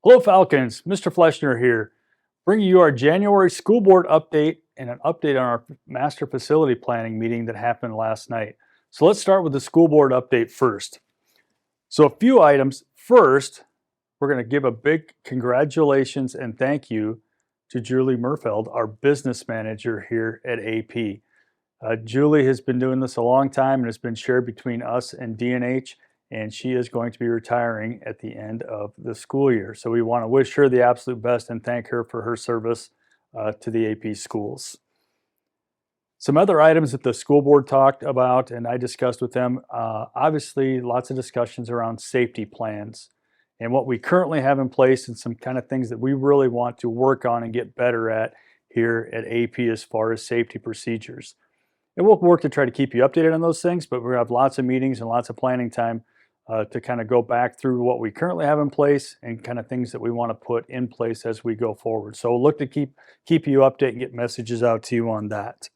Hello, Falcons. Mr. Fleschner here, bringing you our January school board update and an update on our master facility planning meeting that happened last night. So let's start with the school board update first. So, a few items. First, we're going to give a big congratulations and thank you to Julie Murfeld, our business manager here at AP. Julie has been doing this a long time and has been shared between us and D&H, and she is going to be retiring at the end of the school year. So we want to wish her the absolute best and thank her for her service to the AP schools. Some other items that the school board talked about and I discussed with them, obviously lots of discussions around safety plans and what we currently have in place and some kind of things that we really want to work on and get better at here at AP as far as safety procedures. And we'll work to try to keep you updated on those things, but we're going to have lots of meetings and lots of planning time to kind of go back through what we currently have in place and kind of things that we want to put in place as we go forward. So we'll look to keep you updated and get messages out to you on that.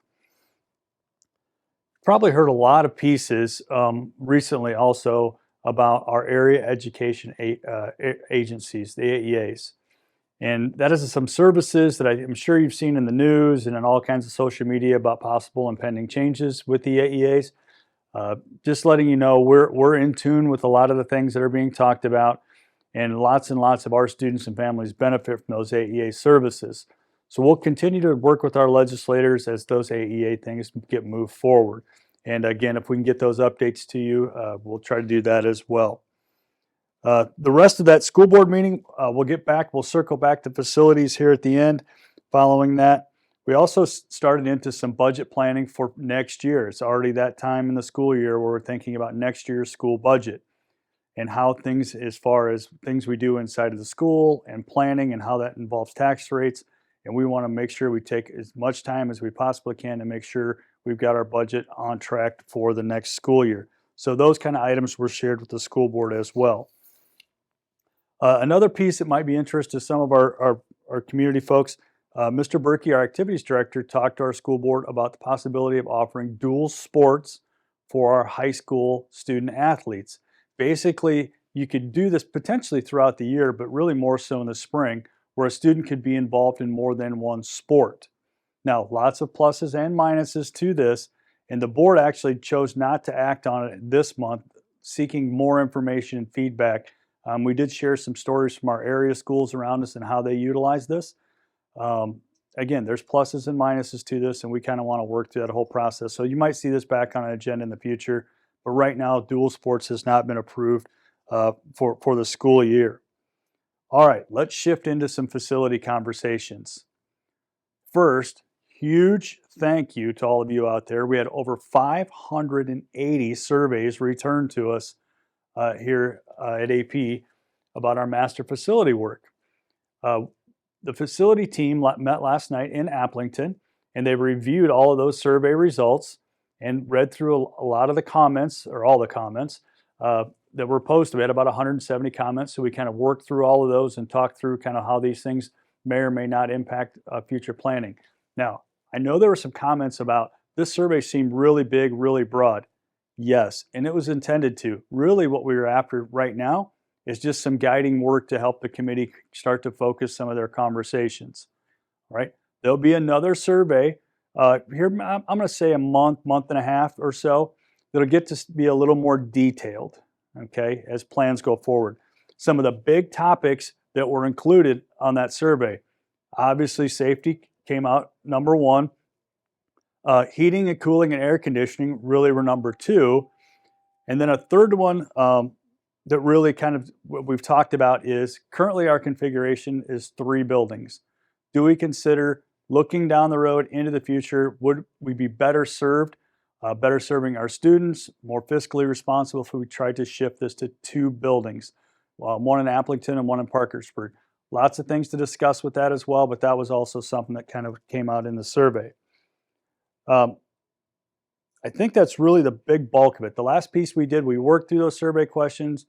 Probably heard a lot of pieces recently also about our area education agencies, the AEAs. And that is some services that I'm sure you've seen in the news and in all kinds of social media about possible impending changes with the AEAs. Just letting you know, we're in tune with a lot of the things that are being talked about, and lots of our students and families benefit from those AEA services. So we'll continue to work with our legislators as those AEA things get moved forward. And again, if we can get those updates to you, we'll try to do that as well. The rest of that school board meeting, we'll circle back to facilities here at the end following that. We also started into some budget planning for next year. It's already that time in the school year where we're thinking about next year's school budget and how things, as far as things we do inside of the school and planning and how that involves tax rates. And we want to make sure we take as much time as we possibly can to make sure we've got our budget on track for the next school year. So those kind of items were shared with the school board as well. Another piece that might be interest to some of our community folks, Mr. Berkey, our activities director, talked to our school board about the possibility of offering dual sports for our high school student athletes. Basically, you could do this potentially throughout the year, but really more so in the spring, where a student could be involved in more than one sport. Now, lots of pluses and minuses to this, and the board actually chose not to act on it this month, seeking more information and feedback. We did share some stories from our area schools around us and how they utilize this. Again, there's pluses and minuses to this, and we kind of want to work through that whole process. So you might see this back on an agenda in the future, but right now, dual sports has not been approved for the school year. All right, let's shift into some facility conversations. First, huge thank you to all of you out there. We had over 580 surveys returned to us here at AP about our master facility work. The facility team met last night in Aplington, and they reviewed all of those survey results and read through a lot of the comments, or all the comments, that were posted. We had about 170 comments, so we kind of worked through all of those and talked through kind of how these things may or may not impact future planning. Now, I know there were some comments about this survey seemed really big, really broad. Yes, and it was intended to. Really what we were after right now is just some guiding work to help the committee start to focus some of their conversations. All right, there'll be another survey here, I'm going to say a month and a half or so, that'll get to be a little more detailed, okay, as plans go forward. Some of the big topics that were included on that survey, obviously safety came out number one. Heating and cooling and air conditioning really were number two. And then a third one that really kind of what we've talked about is currently our configuration is 3 buildings. Do we consider looking down the road into the future, would we be better served, better serving our students, more fiscally responsible if we tried to shift this to 2 buildings, one in Aplington and one in Parkersburg? Lots of things to discuss with that as well, but that was also something that kind of came out in the survey. I think that's really the big bulk of it. The last piece we did, we worked through those survey questions.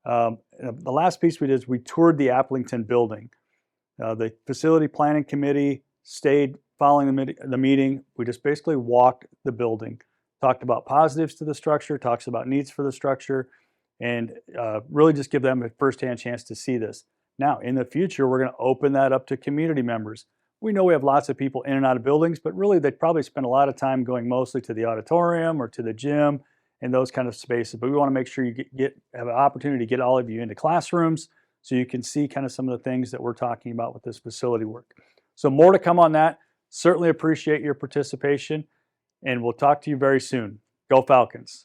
The last piece we did is we toured the Aplington building. The facility planning committee stayed following the meeting. We just basically walked the building, talked about positives to the structure, talks about needs for the structure, and really just give them a firsthand chance to see this. Now, in the future, we're going to open that up to community members. We know we have lots of people in and out of buildings, but really they probably spend a lot of time going mostly to the auditorium or to the gym and those kind of spaces. But we want to make sure you have an opportunity to get all of you into classrooms so you can see kind of some of the things that we're talking about with this facility work. So more to come on that. Certainly appreciate your participation, and we'll talk to you very soon. Go Falcons.